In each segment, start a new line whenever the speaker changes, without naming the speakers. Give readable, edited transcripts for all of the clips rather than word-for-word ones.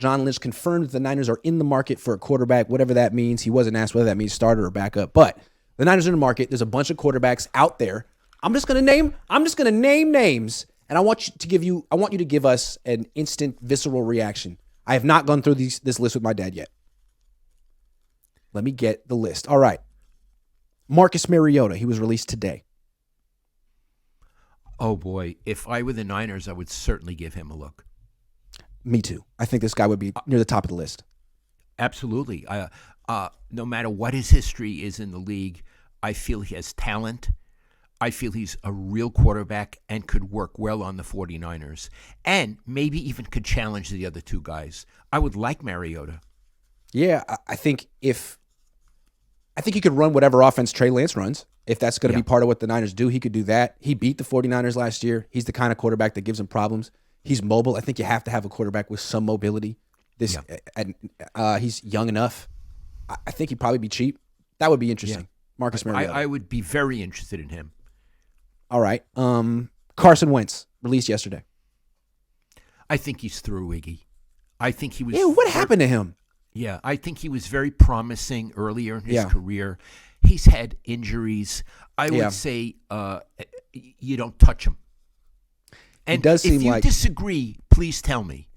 John Lynch confirmed that the Niners are in the market for a quarterback, whatever that means. He wasn't asked whether that means starter or backup, but the Niners are in the market. There's a bunch of quarterbacks out there. I'm just gonna name names, and I want you to give us an instant visceral reaction. I have not gone through this list with my dad yet. Let me get the list. All right. Marcus Mariota, he was released today.
Oh, boy. If I were the Niners, I would certainly give him a look.
Me too. I think this guy would be near the top of the list.
Absolutely. No matter what his history is in the league, I feel he has talent. I feel he's a real quarterback and could work well on the 49ers and maybe even could challenge the other two guys. I would like Mariota.
Yeah, I think he could run whatever offense Trey Lance runs. If that's going to be part of what the Niners do, he could do that. He beat the 49ers last year. He's the kind of quarterback that gives them problems. He's mobile. I think you have to have a quarterback with some mobility. He's young enough. I think he'd probably be cheap. That would be interesting. Yeah. Marcus Mariota.
I would be very interested in him.
All right. Carson Wentz, released yesterday.
I think he's through, Iggy. I think he was...
Yeah, what happened to him?
Yeah, I think he was very promising earlier in his career. He's had injuries. I would say you don't touch him. And if you disagree, please tell me.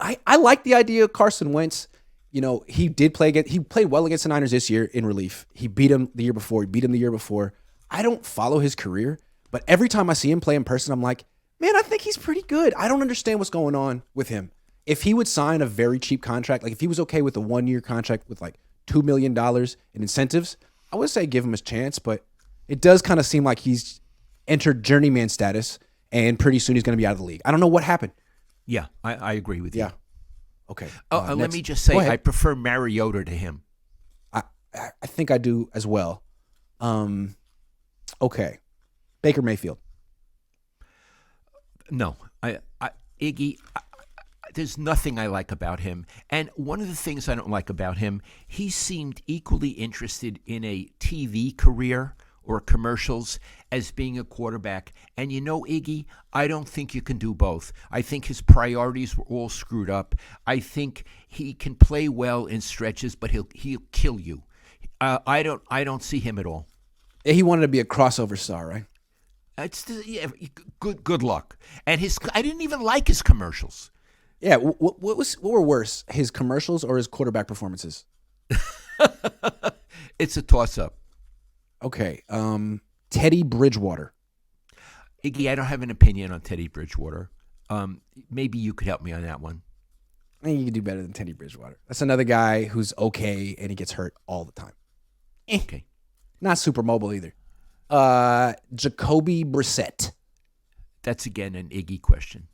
I like the idea of Carson Wentz. You know, he played well against the Niners this year in relief. He beat him the year before. He beat him the year before. I don't follow his career, but every time I see him play in person, I'm like, man, I think he's pretty good. I don't understand what's going on with him. If he would sign a very cheap contract, like if he was okay with a 1-year contract with like $2 million in incentives, I would say give him a chance, but it does kind of seem like he's entered journeyman status and pretty soon he's going to be out of the league. I don't know what happened.
Yeah, I agree with you.
Yeah. Okay.
Let me just say, I prefer Mariota to him.
I think I do as well. Okay. Baker Mayfield.
No. Iggy, there's nothing I like about him. And one of the things I don't like about him, he seemed equally interested in a TV career or commercials as being a quarterback. And you know, Iggy, I don't think you can do both. I think his priorities were all screwed up. I think he can play well in stretches, but he'll kill you. I don't see him at all.
He wanted to be a crossover star, right?
Good luck. And I didn't even like his commercials.
Yeah, what were worse, his commercials or his quarterback performances?
It's a toss-up.
Okay, Teddy Bridgewater.
Iggy, I don't have an opinion on Teddy Bridgewater. Maybe you could help me on that one.
I think you can do better than Teddy Bridgewater. That's another guy who's okay and he gets hurt all the time.
Okay.
Not super mobile either. Jacoby Brissett.
That's again an Iggy question.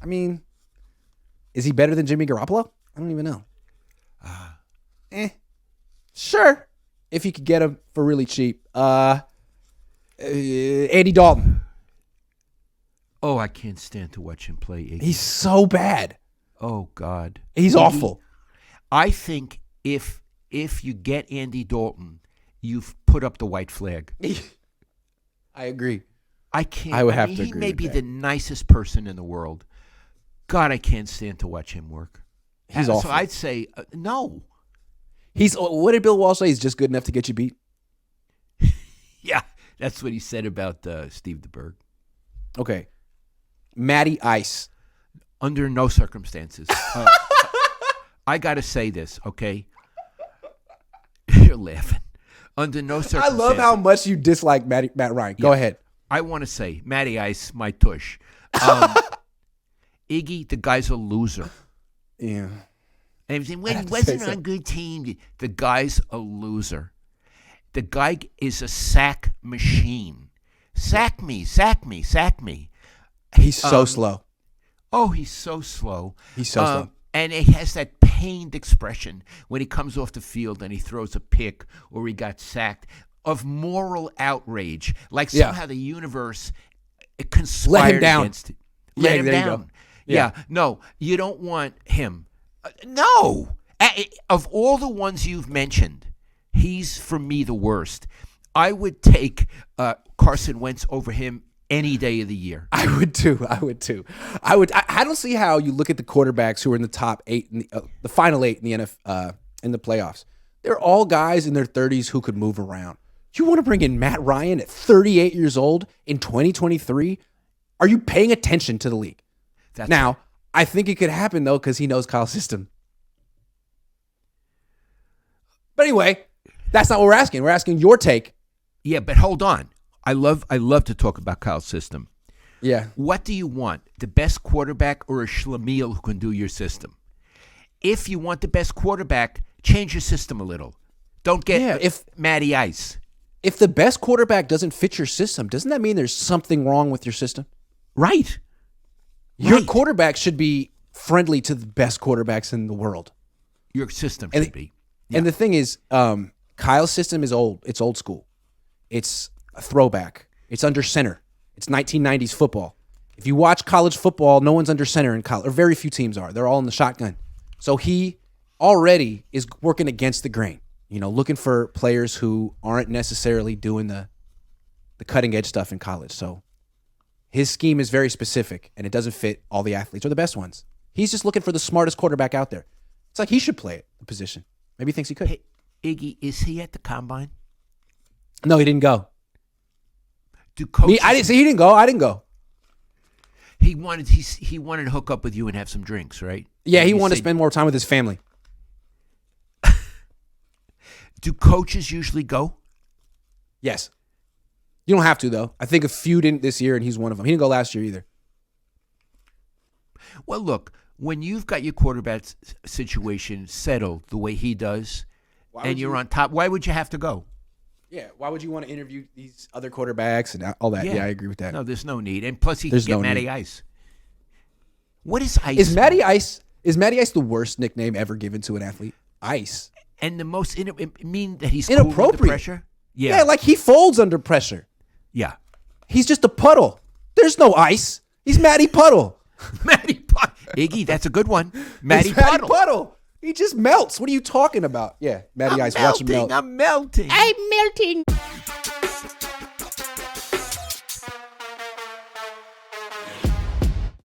I mean, is he better than Jimmy Garoppolo? I don't even know. Sure. If you could get him for really cheap. Andy Dalton.
Oh, I can't stand to watch him play, Iggy.
He's so bad.
Oh, God.
He's awful.
I think if you get Andy Dalton, you've put up the white flag.
I agree.
I can't.
I would have to agree.
He may be
that.
the nicest person in the world. God, I can't stand to watch him work.
He's awful.
So I'd say no.
What did Bill Walsh say? He's just good enough to get you beat?
Yeah, that's what he said about Steve DeBerg.
Okay. Matty Ice.
Under no circumstances. I got to say this, okay? You're laughing. Under no circumstances.
I love how much you dislike Matt Ryan. Go ahead.
I want to say, Matty Ice, my tush. Iggy, the guy's a loser.
Yeah.
And when he wasn't on a good team, the guy's a loser. The guy is a sack machine. Sack me, sack me, sack me.
He's so slow.
Oh, he's so slow.
He's so slow.
And he has that pained expression when he comes off the field and he throws a pick or he got sacked of moral outrage. Like somehow the universe conspired against it. Let him down. Yeah. No, you don't want him. No. Of all the ones you've mentioned, he's, for me, the worst. I would take Carson Wentz over him any day of the year.
I would too. I don't see how you look at the quarterbacks who are in the top 8, in the final 8 in the in the playoffs. They're all guys in their 30s who could move around. You want to bring in Matt Ryan at 38 years old in 2023? Are you paying attention to the league? Now, I think it could happen, though, because he knows Kyle's system. But anyway, that's not what we're asking. We're asking your take.
Yeah, but hold on. I love to talk about Kyle's system.
Yeah.
What do you want? The best quarterback or a schlemiel who can do your system? If you want the best quarterback, change your system a little. Don't get Matty Ice.
If the best quarterback doesn't fit your system, doesn't that mean there's something wrong with your system?
Right.
Your quarterback should be friendly to the best quarterbacks in the world.
Your system should be. Yeah.
And the thing is, Kyle's system is old. It's old school. It's a throwback. It's under center. It's 1990s football. If you watch college football, no one's under center in college, or very few teams are. They're all in the shotgun. So he already is working against the grain, looking for players who aren't necessarily doing the cutting edge stuff in college. So his scheme is very specific, and it doesn't fit all the athletes or the best ones. He's just looking for the smartest quarterback out there. It's like he should play the position. Maybe he thinks he could.
Hey, Iggy, is he at the combine?
No, he didn't go.
I
didn't say he didn't go. I didn't go.
He wanted to hook up with you and have some drinks, right?
Yeah, he wanted to spend more time with his family.
Do coaches usually go?
Yes. You don't have to, though. I think a few didn't this year, and he's one of them. He didn't go last year either.
Well, look, when you've got your quarterback situation settled the way he does, and you're on top, why would you have to go?
Yeah, why would you want to interview these other quarterbacks and all that? Yeah, I agree with that.
No, there's no need. And plus, he can get Matty Ice. What is Ice?
Is Matty Ice the worst nickname ever given to an athlete? Ice.
And the most mean that he's
inappropriate.
Cool under pressure?
Yeah, like he folds under pressure.
Yeah.
He's just a puddle. There's no ice. He's Matty Puddle.
Matty Puddle. Iggy, that's a good one. Matty
Puddle. He just melts. What are you talking about? Yeah, Matty Ice. Watch him melt.
I'm melting.
I'm melting.